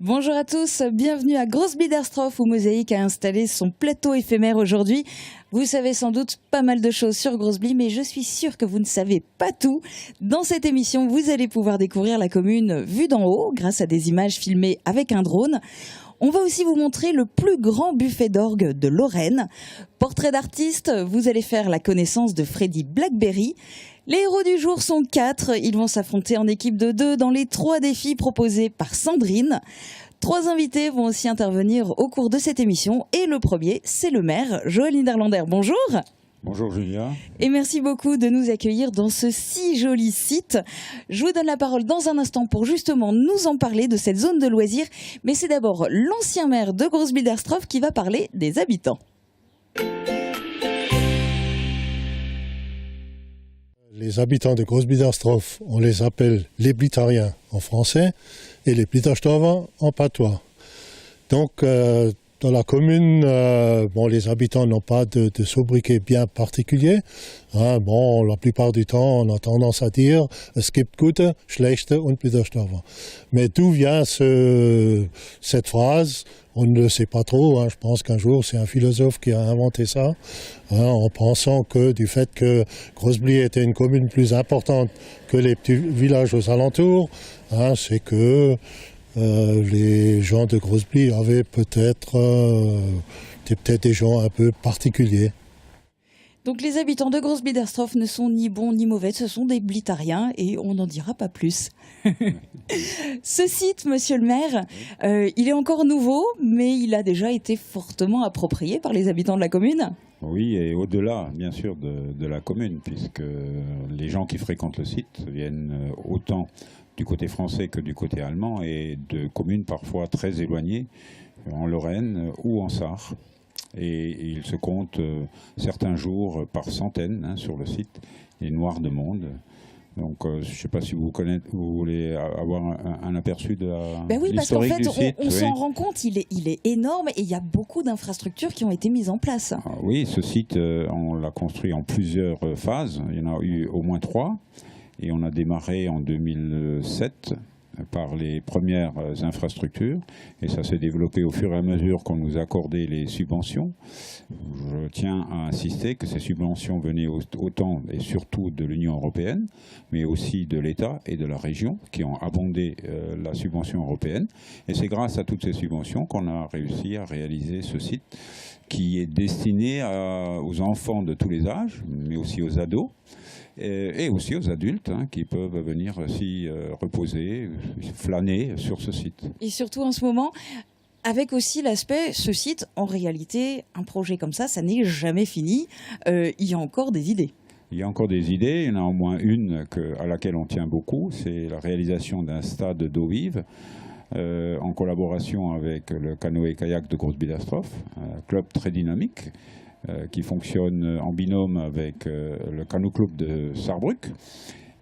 Bonjour à tous, bienvenue à Großbiederstroff où Mosaïque a installé son plateau éphémère aujourd'hui. Vous savez sans doute pas mal de choses sur Großbli, mais je suis sûre que vous ne savez pas tout. Dans cette émission, vous allez pouvoir découvrir la commune vue d'en haut grâce à des images filmées avec un drone. On va aussi vous montrer le plus grand buffet d'orgue de Lorraine. Portrait d'artiste, vous allez faire la connaissance de Freddy Blackberry. Les héros du jour sont 4. Ils vont s'affronter en équipe de 2 dans les 3 défis proposés par Sandrine. 3 invités vont aussi intervenir au cours de cette émission. Et le premier, c'est le maire, Joël Niederlander. Bonjour. Bonjour Julia. Et merci beaucoup de nous accueillir dans ce si joli site. Je vous donne la parole dans un instant pour justement nous en parler de cette zone de loisirs. Mais c'est d'abord l'ancien maire de Großbiederstroff qui va parler des habitants. Les habitants de Großbiederstroff, on les appelle les Blittariens en français et les Blitterstorfer en patois. Donc, dans la commune, les habitants n'ont pas de sobriquet bien particulier. La plupart du temps, on a tendance à dire « Es gibt gute, schlechte und Blitterstorfer ». Mais d'où vient cette phrase ? On ne le sait pas trop. Je pense qu'un jour, c'est un philosophe qui a inventé ça, en pensant que du fait que Großbli était une commune plus importante que les petits villages aux alentours, c'est que les gens de Großbli avaient peut-être des gens un peu particuliers. Donc les habitants de Großbiederstroff ne sont ni bons ni mauvais, ce sont des Blittariens et on n'en dira pas plus. Ce site, monsieur le maire, il est encore nouveau, mais il a déjà été fortement approprié par les habitants de la commune. Oui, et au-delà, bien sûr, de la commune, puisque les gens qui fréquentent le site viennent autant du côté français que du côté allemand et de communes parfois très éloignées, en Lorraine ou en Sarre. Et il se compte certains jours par centaines sur le site, les Noirs de monde. Donc je ne sais pas si vous voulez avoir un aperçu de l'historique du site. On s'en rend compte, il est énorme et il y a beaucoup d'infrastructures qui ont été mises en place. Oui, ce site, on l'a construit en plusieurs phases. Il y en a eu au moins 3. Et on a démarré en 2007 par les premières infrastructures et ça s'est développé au fur et à mesure qu'on nous accordait les subventions. Je tiens à insister que ces subventions venaient autant et surtout de l'Union européenne, mais aussi de l'État et de la région qui ont abondé la subvention européenne. Et c'est grâce à toutes ces subventions qu'on a réussi à réaliser ce site qui est destiné aux enfants de tous les âges, mais aussi aux ados. Et aussi aux adultes qui peuvent venir s'y reposer, flâner sur ce site. Et surtout en ce moment, avec aussi l'aspect, ce site, en réalité, un projet comme ça n'est jamais fini. Il y a encore des idées. Il y a encore des idées, il y en a au moins une à laquelle on tient beaucoup, c'est la réalisation d'un stade d'eau vive. En collaboration avec le canoë-kayak de Großbiederstroff, un club très dynamique, qui fonctionne en binôme avec le Canoë Club de Sarrebruck.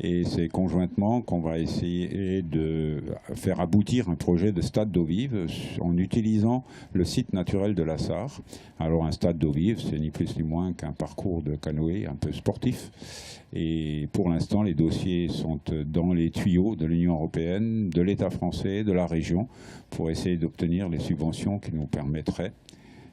Et c'est conjointement qu'on va essayer de faire aboutir un projet de stade d'eau vive en utilisant le site naturel de la Sarre. Alors un stade d'eau vive, c'est ni plus ni moins qu'un parcours de canoë un peu sportif. Et pour l'instant, les dossiers sont dans les tuyaux de l'Union européenne, de l'État français, de la région, pour essayer d'obtenir les subventions qui nous permettraient,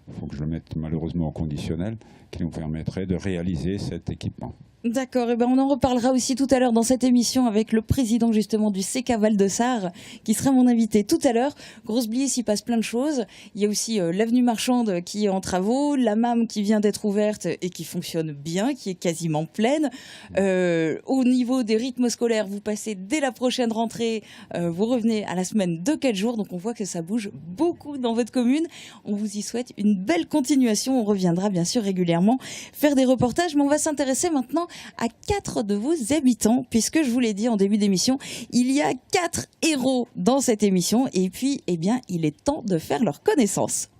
il faut que je le mette malheureusement au conditionnel, qui nous permettrait de réaliser cet équipement. D'accord, et on en reparlera aussi tout à l'heure dans cette émission avec le président justement du CK Val de Sarre qui sera mon invité tout à l'heure. Großbli, s'y passe plein de choses. Il y a aussi l'avenue Marchande qui est en travaux, la MAM qui vient d'être ouverte et qui fonctionne bien, qui est quasiment pleine. Au niveau des rythmes scolaires, vous passez dès la prochaine rentrée, vous revenez à la semaine de 4 jours, donc on voit que ça bouge beaucoup dans votre commune. On vous y souhaite une belle continuation, on reviendra bien sûr régulièrement faire des reportages, mais on va s'intéresser maintenant à 4 de vos habitants, puisque je vous l'ai dit en début d'émission, il y a 4 héros dans cette émission, et puis, il est temps de faire leur connaissance.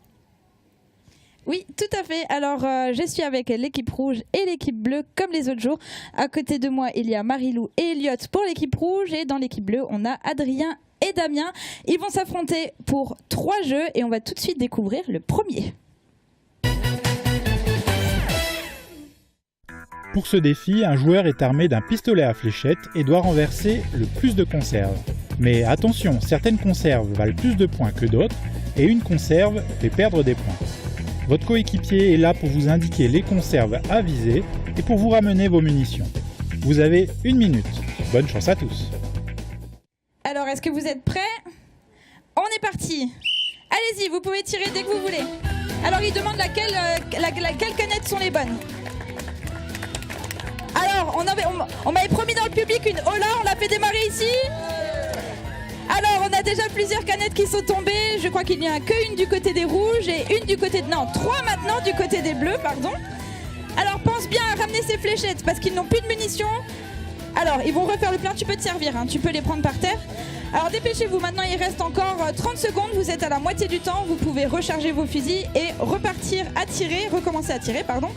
Oui, tout à fait. Alors, je suis avec l'équipe rouge et l'équipe bleue, comme les autres jours. À côté de moi, il y a Marilou et Elliot pour l'équipe rouge, et dans l'équipe bleue, on a Adrien et Damien. Ils vont s'affronter pour 3 jeux, et on va tout de suite découvrir le premier. Pour ce défi, un joueur est armé d'un pistolet à fléchettes et doit renverser le plus de conserves. Mais attention, certaines conserves valent plus de points que d'autres et une conserve fait perdre des points. Votre coéquipier est là pour vous indiquer les conserves à viser et pour vous ramener vos munitions. Vous avez 1 minute. Bonne chance à tous. Alors, est-ce que vous êtes prêts? On est parti. Allez-y, vous pouvez tirer dès que vous voulez. Alors, il demande quelles canettes sont les bonnes. Alors, on m'avait promis dans le public une Ola, on l'a fait démarrer ici. Alors, on a déjà plusieurs canettes qui sont tombées. Je crois qu'il n'y a qu'une du côté des rouges et une du côté de... Non, 3 maintenant du côté des bleus, pardon. Alors, pense bien à ramener ces fléchettes parce qu'ils n'ont plus de munitions. Alors, ils vont refaire le plein, tu peux te servir, hein, tu peux les prendre par terre. Alors, dépêchez-vous, maintenant il reste encore 30 secondes, vous êtes à la moitié du temps, vous pouvez recharger vos fusils et repartir à tirer, recommencer à tirer, pardon.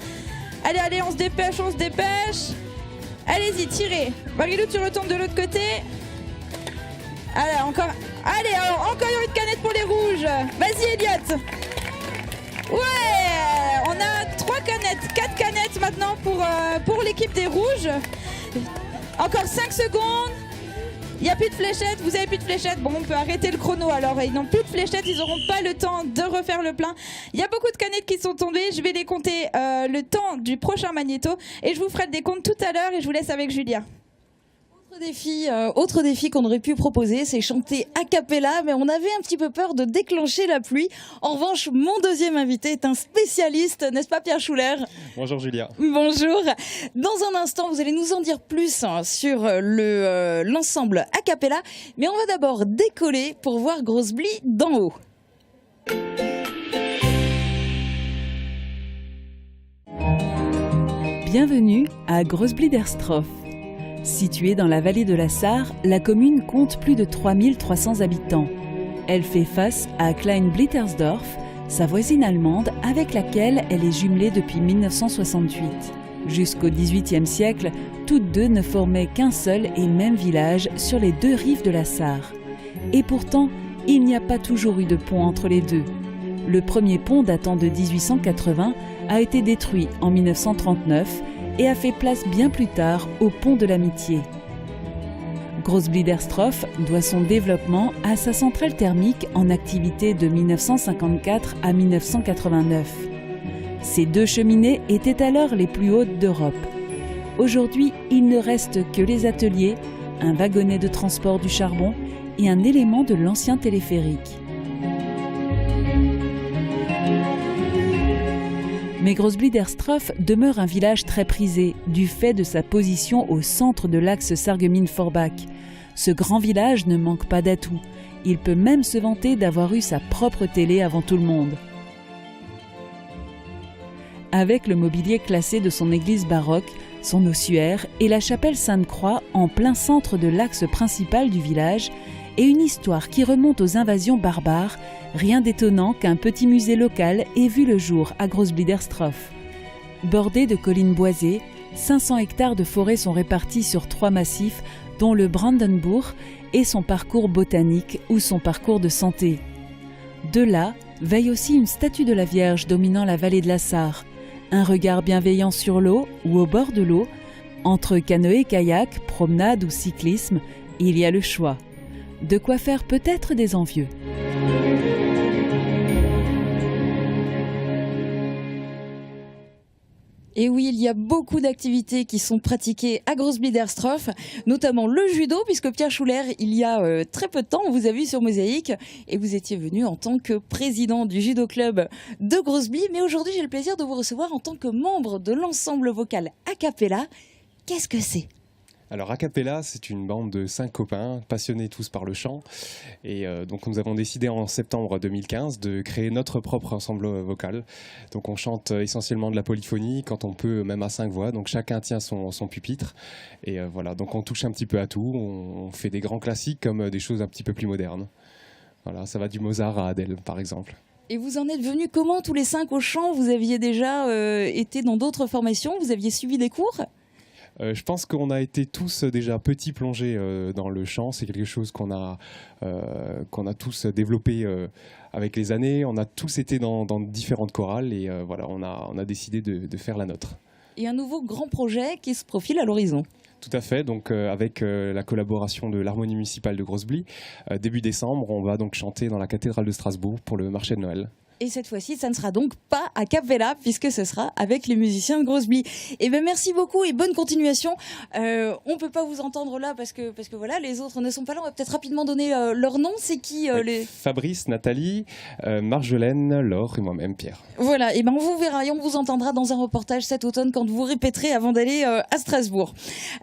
Allez, allez, on se dépêche, on se dépêche. Allez-y, tirez. Marilou, tu retournes de l'autre côté. Allez, encore. Allez, alors, encore une canette pour les rouges. Vas-y, Elliot. Ouais, on a 3 canettes, 4 canettes maintenant pour l'équipe des rouges. Encore 5 secondes. Il n'y a plus de fléchettes, vous avez plus de fléchettes. Bon, on peut arrêter le chrono alors. Ils n'ont plus de fléchettes, ils n'auront pas le temps de refaire le plein. Il y a beaucoup de canettes qui sont tombées. Je vais les compter le temps du prochain magnéto. Et je vous ferai le décompte tout à l'heure et je vous laisse avec Julia. Autre défi qu'on aurait pu proposer, c'est chanter a cappella, mais on avait un petit peu peur de déclencher la pluie. En revanche, mon deuxième invité est un spécialiste, n'est-ce pas Pierre Schuller? Bonjour Julia. Bonjour. Dans un instant, vous allez nous en dire plus sur l'ensemble a cappella, mais on va d'abord décoller pour voir Grosbly d'en haut. Bienvenue à Großbliederstroff. Située dans la vallée de la Sarre, la commune compte plus de 3300 habitants. Elle fait face à Klein-Blittersdorf, sa voisine allemande avec laquelle elle est jumelée depuis 1968. Jusqu'au XVIIIe siècle, toutes deux ne formaient qu'un seul et même village sur les 2 rives de la Sarre. Et pourtant, il n'y a pas toujours eu de pont entre les deux. Le premier pont datant de 1880 a été détruit en 1939 et a fait place bien plus tard au pont de l'Amitié. Großbliederstroff doit son développement à sa centrale thermique en activité de 1954 à 1989. Ces 2 cheminées étaient alors les plus hautes d'Europe. Aujourd'hui, il ne reste que les ateliers, un wagonnet de transport du charbon et un élément de l'ancien téléphérique. Mais Großbliederstroff demeure un village très prisé du fait de sa position au centre de l'axe Sarreguemines-Forbach. Ce grand village ne manque pas d'atouts. Il peut même se vanter d'avoir eu sa propre télé avant tout le monde. Avec le mobilier classé de son église baroque, son ossuaire et la chapelle Sainte-Croix en plein centre de l'axe principal du village, et une histoire qui remonte aux invasions barbares, rien d'étonnant qu'un petit musée local ait vu le jour à Großbliederstroff. Bordé de collines boisées, 500 hectares de forêt sont répartis sur 3 massifs, dont le Brandenburg et son parcours botanique ou son parcours de santé. De là, veille aussi une statue de la Vierge dominant la vallée de la Sarre, un regard bienveillant sur l'eau ou au bord de l'eau. Entre canoë-kayak, promenade ou cyclisme, il y a le choix. De quoi faire peut-être des envieux. Et oui, il y a beaucoup d'activités qui sont pratiquées à Großbliederstroff, notamment le judo, puisque Pierre Schuller, il y a très peu de temps, on vous a vu sur Mosaïque, et vous étiez venu en tant que président du judo club de Grosbly. Mais aujourd'hui, j'ai le plaisir de vous recevoir en tant que membre de l'ensemble vocal a cappella. Qu'est-ce que c'est ? Alors a cappella, c'est une bande de 5 copains passionnés tous par le chant et donc nous avons décidé en septembre 2015 de créer notre propre ensemble vocal. Donc on chante essentiellement de la polyphonie quand on peut, même à 5 voix, donc chacun tient son pupitre et voilà, donc on touche un petit peu à tout, on fait des grands classiques comme des choses un petit peu plus modernes. Voilà, ça va du Mozart à Adele par exemple. Et vous en êtes venus comment tous les 5 au chant? Vous aviez déjà été dans d'autres formations? Vous aviez suivi des cours? Je pense qu'on a été tous déjà petits plongés dans le chant. C'est quelque chose qu'on a tous développé avec les années. On a tous été dans différentes chorales et voilà, on a décidé de faire la nôtre. Et un nouveau grand projet qui se profile à l'horizon. Tout à fait, donc avec la collaboration de l'Harmonie municipale de Grosse-Blie, début décembre, on va donc chanter dans la cathédrale de Strasbourg pour le marché de Noël. Et cette fois-ci, ça ne sera donc pas à Cap-Vela, puisque ce sera avec les musiciens de Grosse-Blie. Et ben merci beaucoup et bonne continuation. On peut pas vous entendre là parce que voilà, les autres ne sont pas là. On va peut-être rapidement donner leur nom. C'est qui les... Fabrice, Nathalie, Marjolaine, Laure et moi-même, Pierre. Voilà, et ben on vous verra et on vous entendra dans un reportage cet automne quand vous répéterez avant d'aller à Strasbourg.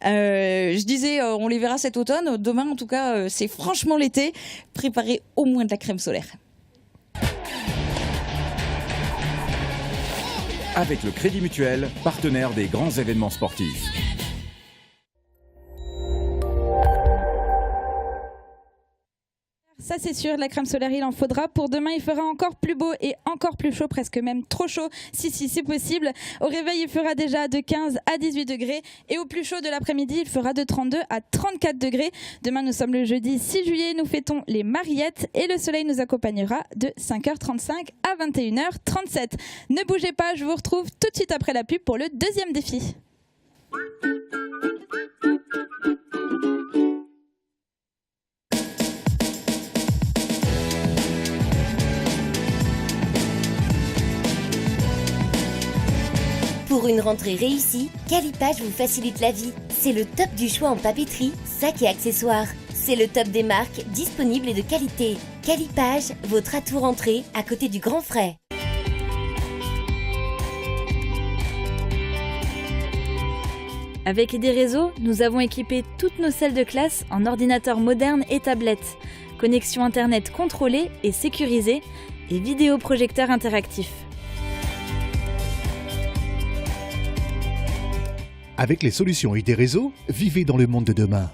Je disais, on les verra cet automne. Demain, en tout cas, c'est franchement l'été. Préparez au moins de la crème solaire. Avec le Crédit Mutuel, partenaire des grands événements sportifs. Ça c'est sûr, la crème solaire il en faudra. Pour demain il fera encore plus beau et encore plus chaud, presque même trop chaud, si c'est possible. Au réveil il fera déjà de 15 à 18 degrés et au plus chaud de l'après-midi il fera de 32 à 34 degrés. Demain nous sommes le jeudi 6 juillet, nous fêtons les Mariettes et le soleil nous accompagnera de 5h35 à 21h37. Ne bougez pas, je vous retrouve tout de suite après la pub pour le deuxième défi. Pour une rentrée réussie, Calipage vous facilite la vie. C'est le top du choix en papeterie, sacs et accessoires. C'est le top des marques disponibles et de qualité. Calipage, votre atout rentrée à côté du Grand Frais. Avec des réseaux, nous avons équipé toutes nos salles de classe en ordinateurs modernes et tablettes, connexion internet contrôlée et sécurisée et vidéoprojecteurs interactifs. Avec les solutions ID Réseau, vivez dans le monde de demain.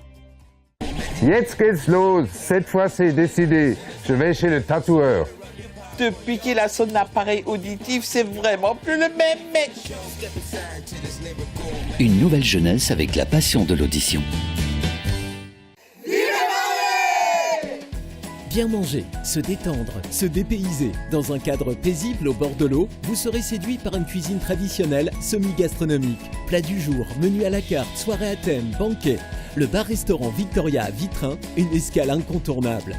Jetzt geht's los. Cette fois, c'est décidé. Je vais chez le tatoueur. Depuis qu'il a son appareil auditif, c'est vraiment plus le même mec. Une nouvelle jeunesse avec la passion de l'audition. Bien manger, se détendre, se dépayser. Dans un cadre paisible au bord de l'eau, vous serez séduit par une cuisine traditionnelle semi-gastronomique. Plat du jour, menu à la carte, soirée à thème, banquet. Le bar-restaurant Victoria à Vitrin, une escale incontournable.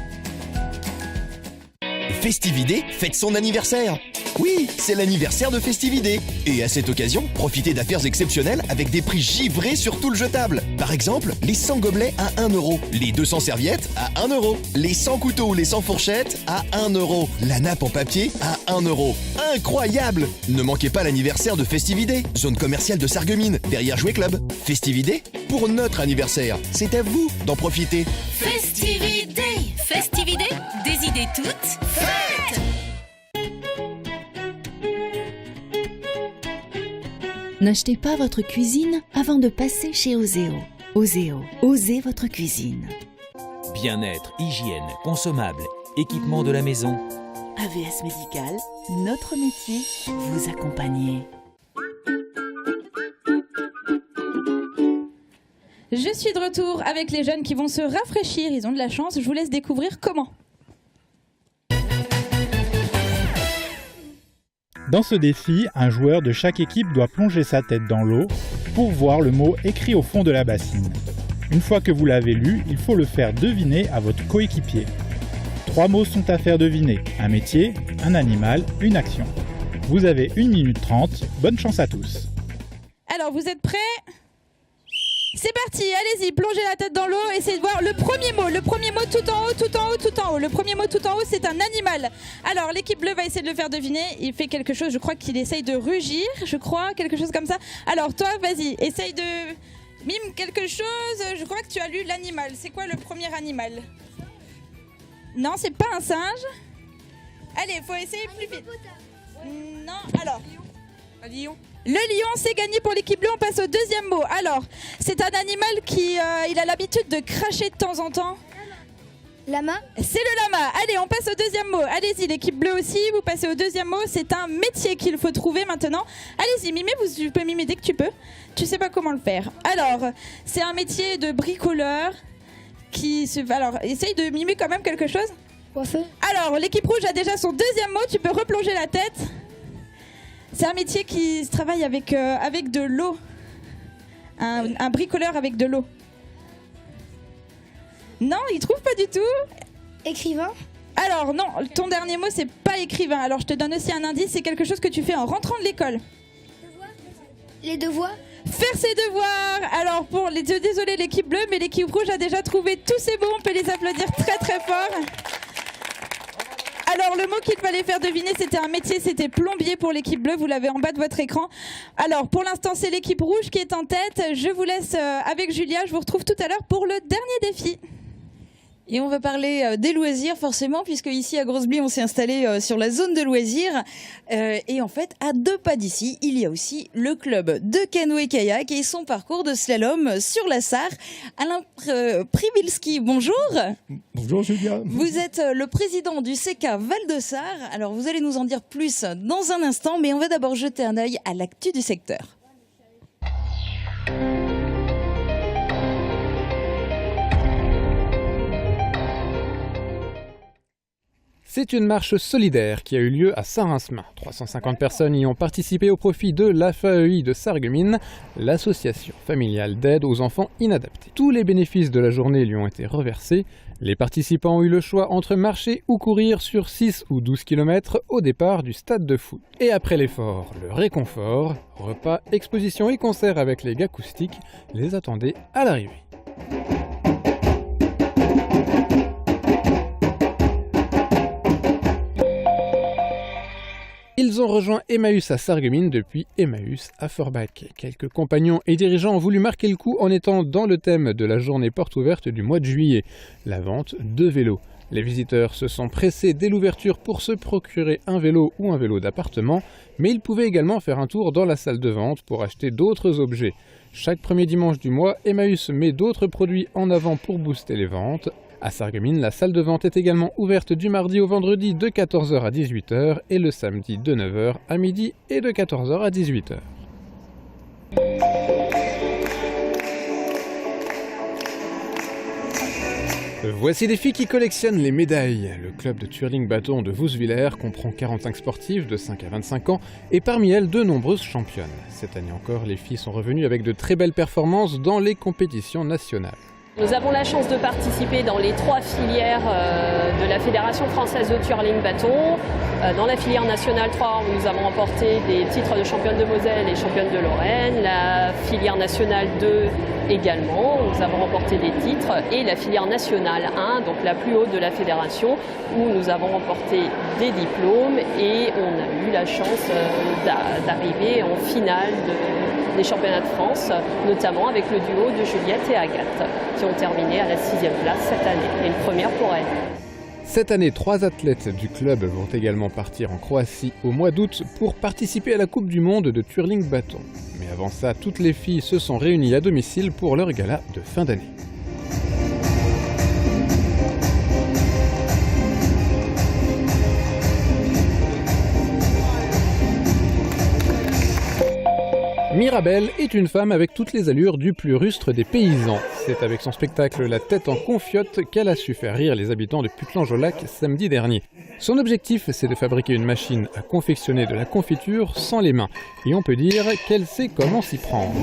Festividé fête son anniversaire. Oui, c'est l'anniversaire de Festividé. Et à cette occasion, profitez d'affaires exceptionnelles avec des prix givrés sur tout le jetable. Par exemple, les 100 gobelets à 1 €, les 200 serviettes à 1 €, les 100 couteaux ou les 100 fourchettes à 1 €, la nappe en papier à 1 €. Incroyable! Ne manquez pas l'anniversaire de Festividé, zone commerciale de Sarreguemines, derrière Jouet Club. Festividé pour notre anniversaire. C'est à vous d'en profiter. Festividé, Festividé, des idées toutes faites. N'achetez pas votre cuisine avant de passer chez Oseo. Oseo, osez votre cuisine. Bien-être, hygiène, consommables, équipement de la maison. AVS Médical, notre métier, vous accompagner. Je suis de retour avec les jeunes qui vont se rafraîchir, ils ont de la chance, je vous laisse découvrir comment. Dans ce défi, un joueur de chaque équipe doit plonger sa tête dans l'eau pour voir le mot écrit au fond de la bassine. Une fois que vous l'avez lu, il faut le faire deviner à votre coéquipier. 3 mots sont à faire deviner, un métier, un animal, une action. Vous avez 1 minute 30, bonne chance à tous. Alors vous êtes prêts ? C'est parti, allez-y, plongez la tête dans l'eau, essayez de voir le premier mot tout en haut, tout en haut, tout en haut. Le premier mot tout en haut, c'est un animal. Alors l'équipe bleue va essayer de le faire deviner, il fait quelque chose, je crois qu'il essaye de rugir, quelque chose comme ça. Alors toi, vas-y, essaye de mime quelque chose, je crois que tu as lu l'animal. C'est quoi le premier animal ? Non, c'est pas un singe. Allez, faut essayer plus vite. Non, alors. Un lion. Le lion, c'est gagné pour l'équipe bleue. On passe au deuxième mot. Alors, c'est un animal qui il a l'habitude de cracher de temps en temps. Lama. C'est le lama. Allez, on passe au deuxième mot. Allez-y, l'équipe bleue aussi, vous passez au deuxième mot. C'est un métier qu'il faut trouver maintenant. Allez-y, mimez, tu peux mimer dès que tu peux. Tu sais pas comment le faire. Alors, c'est un métier de bricoleur Alors, essaye de mimer quand même quelque chose. Coiffeur. Alors, l'équipe rouge a déjà son deuxième mot. Tu peux replonger la tête. C'est un métier qui se travaille avec de l'eau. un bricoleur avec de l'eau. Non, il trouve pas du tout. Écrivain. Alors non, ton dernier mot c'est pas écrivain. Alors je te donne aussi un indice, c'est quelque chose que tu fais en rentrant de l'école. Les devoirs. Faire ses devoirs. Alors désolé l'équipe bleue, mais l'équipe rouge a déjà trouvé tous ces mots. On peut les applaudir très très fort. Alors le mot qu'il fallait faire deviner, c'était un métier, c'était plombier pour l'équipe bleue. Vous l'avez en bas de votre écran. Alors pour l'instant c'est l'équipe rouge qui est en tête. Je vous laisse avec Julia. Je vous retrouve tout à l'heure pour le dernier défi. Et on va parler des loisirs forcément, puisque ici à Grosse-Blie on s'est installé sur la zone de loisirs. Et en fait, à 2 pas d'ici, il y a aussi le club de canoë-kayak et son parcours de slalom sur la Sarre. Alain Pribilski, bonjour. Bonjour Julia. Vous êtes le président du CK Val-de-Sarre. Alors vous allez nous en dire plus dans un instant, mais on va d'abord jeter un œil à l'actu du secteur. C'est une marche solidaire qui a eu lieu à Saint-Rincemain. 350 personnes y ont participé au profit de l'AFAEI de Sarreguemines, l'association familiale d'aide aux enfants inadaptés. Tous les bénéfices de la journée lui ont été reversés. Les participants ont eu le choix entre marcher ou courir sur 6 ou 12 km au départ du stade de foot. Et après l'effort, le réconfort, repas, exposition et concerts avec les acoustiques les attendaient à l'arrivée. Ils ont rejoint Emmaüs à Sarreguemines depuis Emmaüs à Forbach. Quelques compagnons et dirigeants ont voulu marquer le coup en étant dans le thème de la journée porte ouverte du mois de juillet, la vente de vélos. Les visiteurs se sont pressés dès l'ouverture pour se procurer un vélo ou un vélo d'appartement, mais ils pouvaient également faire un tour dans la salle de vente pour acheter d'autres objets. Chaque premier dimanche du mois, Emmaüs met d'autres produits en avant pour booster les ventes. À Sarreguemines, la salle de vente est également ouverte du mardi au vendredi de 14h à 18h et le samedi de 9h à midi et de 14h à 18h. Voici des filles qui collectionnent les médailles. Le club de twirling bâton de Vousvillers comprend 45 sportives de 5 à 25 ans et parmi elles de nombreuses championnes. Cette année encore, les filles sont revenues avec de très belles performances dans les compétitions nationales. Nous avons la chance de participer dans les 3 filières de la Fédération française de twirling bâton. Dans la filière nationale 3, nous avons remporté des titres de championne de Moselle et championne de Lorraine. La filière nationale 2 également, nous avons remporté des titres. Et la filière nationale 1, donc la plus haute de la fédération, où nous avons remporté des diplômes et on a eu la chance d'arriver en finale des championnats de France, notamment avec le duo de Juliette et Agathe, qui ont terminé à la 6e place cette année, et une première pour elles. Cette année, 3 athlètes du club vont également partir en Croatie au mois d'août pour participer à la Coupe du Monde de twirling bâton. Mais avant ça, toutes les filles se sont réunies à domicile pour leur gala de fin d'année. Mirabelle est une femme avec toutes les allures du plus rustre des paysans. C'est avec son spectacle La tête en confiote qu'elle a su faire rire les habitants de Putelange-au-Lac samedi dernier. Son objectif, c'est de fabriquer une machine à confectionner de la confiture sans les mains. Et on peut dire qu'elle sait comment s'y prendre.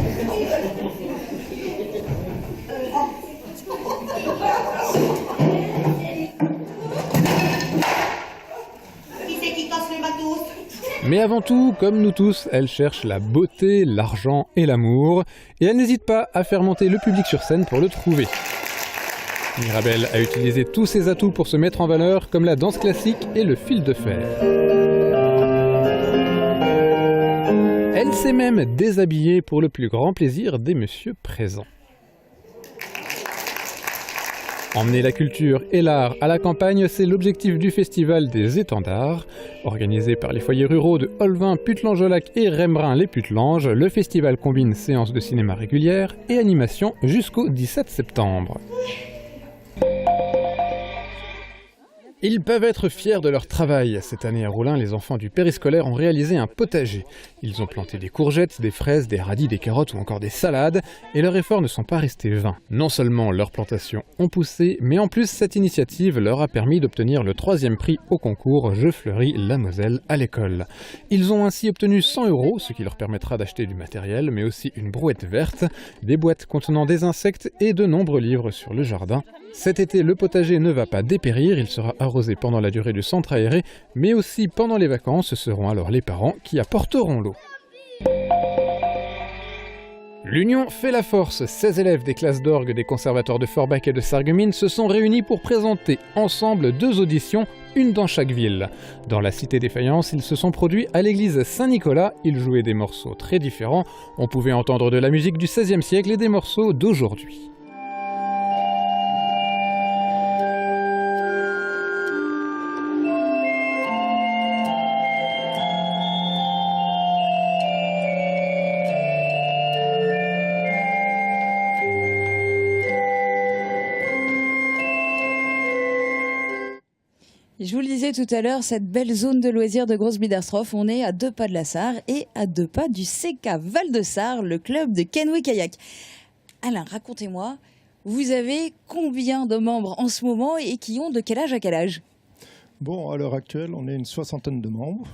Mais avant tout, comme nous tous, elle cherche la beauté, l'argent et l'amour, et elle n'hésite pas à faire monter le public sur scène pour le trouver. Mirabelle a utilisé tous ses atouts pour se mettre en valeur, comme la danse classique et le fil de fer. Elle s'est même déshabillée pour le plus grand plaisir des messieurs présents. Emmener la culture et l'art à la campagne, c'est l'objectif du Festival des Étendards. Organisé par les foyers ruraux de Olvin, Putelange-au-Lac et Rembrun-les-Putelanges, le festival combine séances de cinéma régulières et animation jusqu'au 17 septembre. Ils peuvent être fiers de leur travail. Cette année à Roulin, les enfants du périscolaire ont réalisé un potager. Ils ont planté des courgettes, des fraises, des radis, des carottes ou encore des salades. Et leurs efforts ne sont pas restés vains. Non seulement leurs plantations ont poussé, mais en plus cette initiative leur a permis d'obtenir le 3e prix au concours Je fleuris la Moselle à l'école. Ils ont ainsi obtenu 100 €, ce qui leur permettra d'acheter du matériel, mais aussi une brouette verte, des boîtes contenant des insectes et de nombreux livres sur le jardin. Cet été, le potager ne va pas dépérir, il sera arrosé pendant la durée du centre aéré, mais aussi pendant les vacances, ce seront alors les parents qui apporteront l'eau. L'union fait la force. 16 élèves des classes d'orgue des conservatoires de Forbach et de Sarreguemines se sont réunis pour présenter ensemble 2 auditions, une dans chaque ville. Dans la cité des Faïences, ils se sont produits à l'église Saint-Nicolas. Ils jouaient des morceaux très différents. On pouvait entendre de la musique du XVIe siècle et des morceaux d'aujourd'hui. Je vous le disais tout à l'heure, cette belle zone de loisirs de Grosse-Bidarstroff, on est à 2 pas de la Sarre et à 2 pas du CK Val-de-Sarre, le club de canoë-kayak. Alain, racontez-moi, vous avez combien de membres en ce moment et qui ont de quel âge à quel âge? Bon, à l'heure actuelle, on est une 60aine de membres,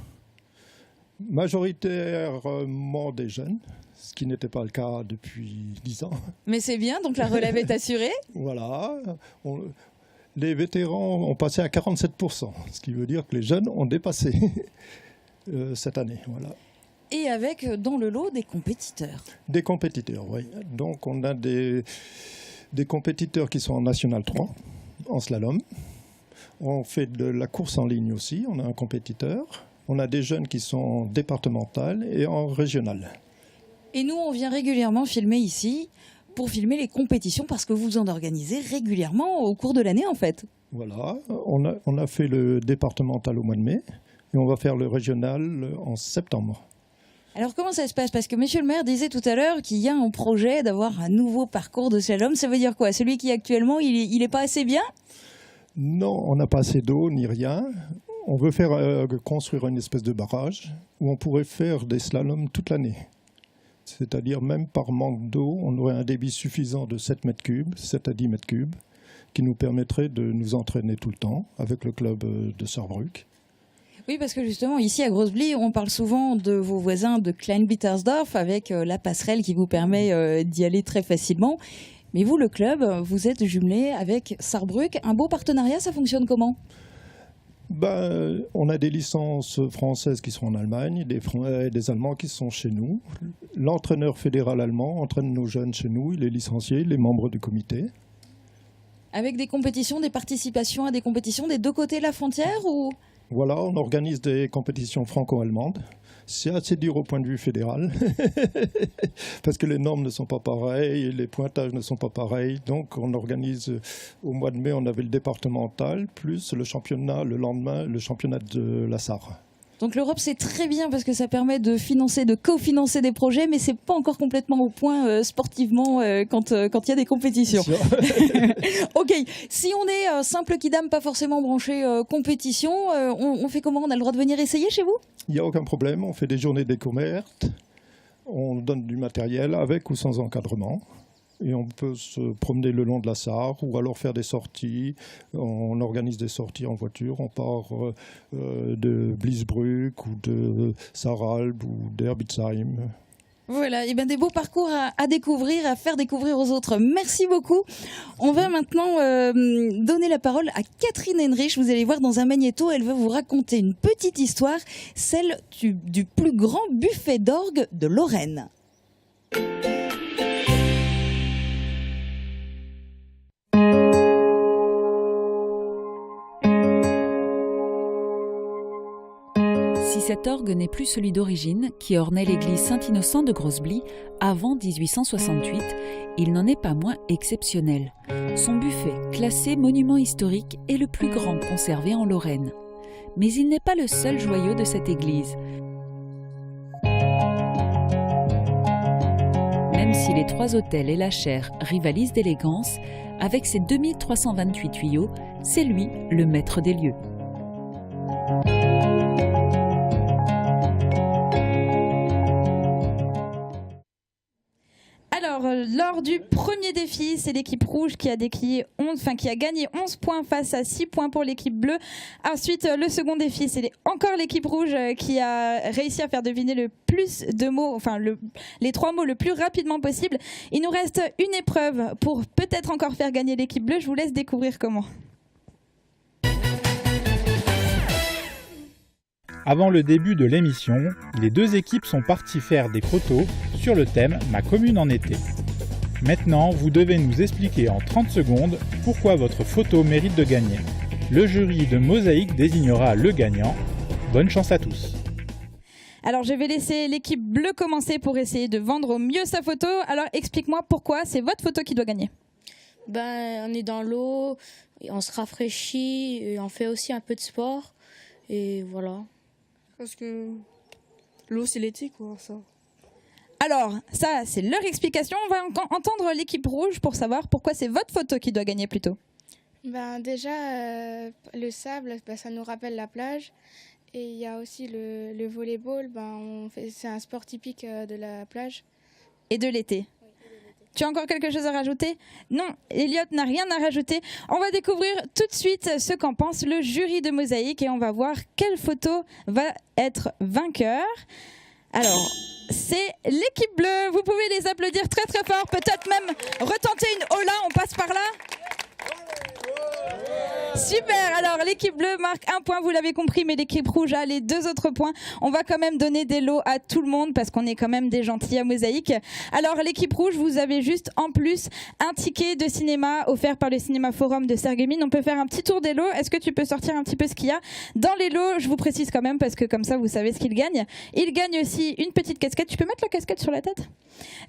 majoritairement des jeunes, ce qui n'était pas le cas depuis 10 ans. Mais c'est bien, donc la relève est assurée. Voilà. Les vétérans ont passé à 47%, ce qui veut dire que les jeunes ont dépassé cette année. Voilà. Et avec, dans le lot, des compétiteurs. Des compétiteurs, oui. Donc on a des compétiteurs qui sont en National 3, en slalom. On fait de la course en ligne aussi, on a un compétiteur. On a des jeunes qui sont en départemental et en régional. Et nous, on vient régulièrement filmer ici pour filmer les compétitions parce que vous en organisez régulièrement au cours de l'année en fait. Voilà, on a fait le départemental au mois de mai et on va faire le régional en septembre. Alors comment ça se passe? Parce que monsieur le maire disait tout à l'heure qu'il y a un projet d'avoir un nouveau parcours de slalom. Ça veut dire quoi? Celui qui est actuellement, il est pas assez bien? Non, on n'a pas assez d'eau ni rien. On veut faire construire une espèce de barrage où on pourrait faire des slaloms toute l'année. C'est-à-dire même par manque d'eau, on aurait un débit suffisant de 7 mètres cubes, 7 à 10 mètres cubes, qui nous permettrait de nous entraîner tout le temps avec le club de Sarrebruck. Oui, parce que justement, ici à Grosse-Blie, on parle souvent de vos voisins de Klein-Bittersdorf avec la passerelle qui vous permet d'y aller très facilement. Mais vous, le club, vous êtes jumelé avec Sarrebruck. Un beau partenariat, ça fonctionne comment ? On a des licences françaises qui sont en Allemagne, des Allemands qui sont chez nous. L'entraîneur fédéral allemand entraîne nos jeunes chez nous, il est licencié, il est membre du comité. Avec des compétitions, des participations à des compétitions des 2 côtés de la frontière ou... Voilà, on organise des compétitions franco-allemandes. C'est assez dur au point de vue fédéral, parce que les normes ne sont pas pareilles, les pointages ne sont pas pareils. Donc on organise, au mois de mai, on avait le départemental, plus le championnat, le lendemain, le championnat de la Sarre. Donc l'Europe, c'est très bien parce que ça permet de financer, de cofinancer des projets, mais c'est pas encore complètement au point sportivement quand il y a des compétitions. Ok, si on est simple kidam, pas forcément branché compétition, on fait comment? On a le droit de venir essayer chez vous? Il n'y a aucun problème, on fait des journées découvertes, on donne du matériel avec ou sans encadrement. Et on peut se promener le long de la Sarre ou alors faire des sorties. On organise des sorties en voiture. On part de Bliesbruck ou de Sarralb ou d'Herbitzheim. Voilà, et bien des beaux parcours à découvrir, à faire découvrir aux autres. Merci beaucoup. On va maintenant donner la parole à Catherine Henrich. Vous allez voir dans un magnéto, elle va vous raconter une petite histoire, celle du plus grand buffet d'orgue de Lorraine. Si cet orgue n'est plus celui d'origine, qui ornait l'église Saint-Innocent de Grosse-Blie avant 1868, il n'en est pas moins exceptionnel. Son buffet, classé monument historique, est le plus grand conservé en Lorraine. Mais il n'est pas le seul joyau de cette église. Même si les 3 autels et la chaire rivalisent d'élégance, Avec ses 2328 tuyaux, c'est lui le maître des lieux. Alors, lors du premier défi, c'est l'équipe rouge qui a gagné 11 points face à 6 points pour l'équipe bleue. Ensuite, le second défi, c'est encore l'équipe rouge qui a réussi à faire deviner le plus de mots, les 3 mots le plus rapidement possible. Il nous reste une épreuve pour peut-être encore faire gagner l'équipe bleue. Je vous laisse découvrir comment. Avant le début de l'émission, les deux équipes sont parties faire des photos sur le thème « Ma commune en été ». Maintenant, vous devez nous expliquer en 30 secondes pourquoi votre photo mérite de gagner. Le jury de Mosaïque désignera le gagnant. Bonne chance à tous. Alors, je vais laisser l'équipe bleue commencer pour essayer de vendre au mieux sa photo. Alors, explique-moi pourquoi c'est votre photo qui doit gagner. On est dans l'eau, on se rafraîchit, et on fait aussi un peu de sport. Et voilà. Parce que l'eau, c'est l'été, quoi, ça. Alors, ça, c'est leur explication. On va entendre l'équipe rouge pour savoir pourquoi c'est votre photo qui doit gagner plutôt. Déjà, le sable, ça nous rappelle la plage. Et il y a aussi le volleyball. C'est un sport typique de la plage. Et de l'été. Tu as encore quelque chose à rajouter? Non, Elliot n'a rien à rajouter. On va découvrir tout de suite ce qu'en pense le jury de Mosaïque et on va voir quelle photo va être vainqueur. Alors, c'est l'équipe bleue. Vous pouvez les applaudir très très fort. Peut-être même retenter une hola, on passe par là. Super, alors l'équipe bleue marque 1 point, vous l'avez compris, mais l'équipe rouge a les 2 autres points. On va quand même donner des lots à tout le monde parce qu'on est quand même des gentils à Mosaïque. Alors l'équipe rouge, vous avez juste en plus un ticket de cinéma offert par le Cinéma Forum de Sarreguemines. On peut faire un petit tour des lots. Est-ce que tu peux sortir un petit peu ce qu'il y a dans les lots? Je vous précise quand même parce que comme ça vous savez ce qu'il gagne. Il gagne aussi une petite casquette. Tu peux mettre la casquette sur la tête?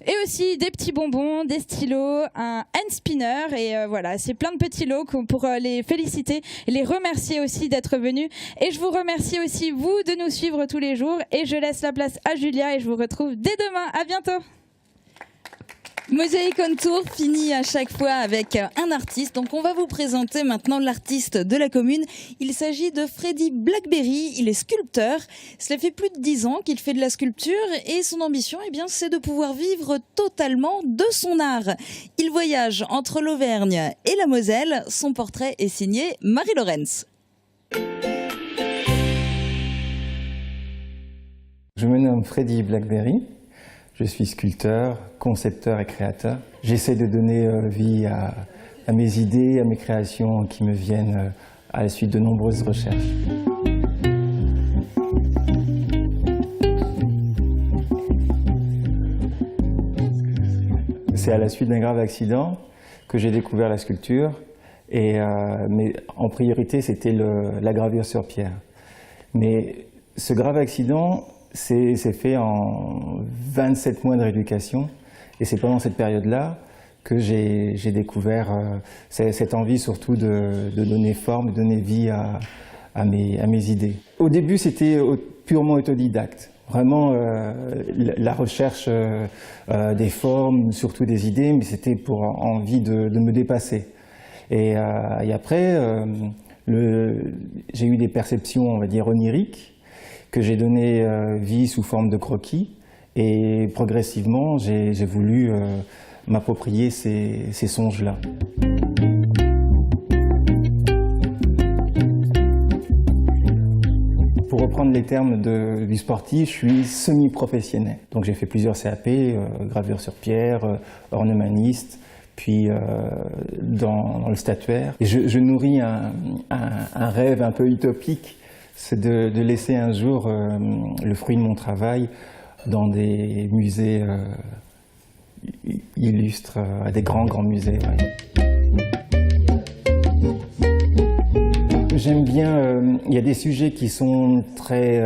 Et aussi des petits bonbons, des stylos, un hand spinner et voilà, c'est plein de petits lots pour les féliciter et les remercier aussi d'être venus. Et je vous remercie aussi vous de nous suivre tous les jours et je laisse la place à Julia et je vous retrouve dès demain. À bientôt. Mosaïque on Tour finit à chaque fois avec un artiste. Donc on va vous présenter maintenant l'artiste de la commune. Il s'agit de Freddy Blackberry. Il est sculpteur. Cela fait plus de 10 ans qu'il fait de la sculpture et son ambition, c'est de pouvoir vivre totalement de son art. Il voyage entre l'Auvergne et la Moselle. Son portrait est signé Marie Lorenz. Je me nomme Freddy Blackberry. Je suis sculpteur, concepteur et créateur. J'essaie de donner vie à mes idées, à mes créations qui me viennent à la suite de nombreuses recherches. C'est à la suite d'un grave accident que j'ai découvert la sculpture, mais en priorité c'était la gravure sur pierre. Mais ce grave accident, c'est fait en 27 mois de rééducation et c'est pendant cette période-là que j'ai découvert cette envie surtout de donner forme, de donner vie à mes idées. Au début, c'était purement autodidacte. Vraiment la recherche des formes, surtout des idées, mais c'était pour envie de me dépasser. Et après, j'ai eu des perceptions, on va dire, oniriques, que j'ai donné vie sous forme de croquis et progressivement j'ai voulu m'approprier ces songes-là. Pour reprendre les termes du sportif, je suis semi-professionnel. Donc j'ai fait plusieurs CAP, gravure sur pierre, ornemaniste, puis dans le statuaire. Et je nourris un rêve un peu utopique, c'est de laisser un jour le fruit de mon travail dans des musées illustres, à des grands musées. Ouais. J'aime bien, il y a des sujets qui sont très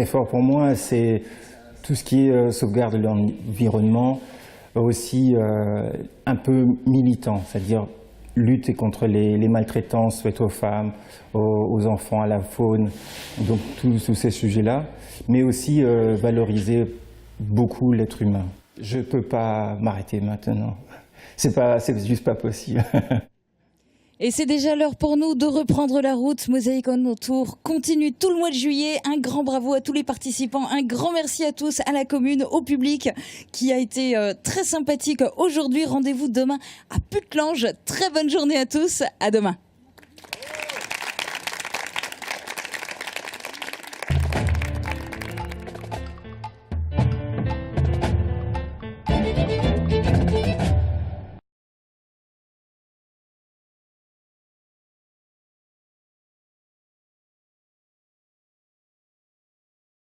forts pour moi, c'est tout ce qui est sauvegarde de l'environnement, aussi un peu militant, c'est-à-dire lutte contre les maltraitances faites aux femmes, aux enfants, à la faune, donc tous ces sujets-là, mais aussi valoriser beaucoup l'être humain. Je ne peux pas m'arrêter maintenant. c'est juste pas possible. Et c'est déjà l'heure pour nous de reprendre la route. Mosaïque on Tour continue tout le mois de juillet. Un grand bravo à tous les participants. Un grand merci à tous, à la commune, au public qui a été très sympathique aujourd'hui. Rendez-vous demain à Putelange. Très bonne journée à tous. À demain.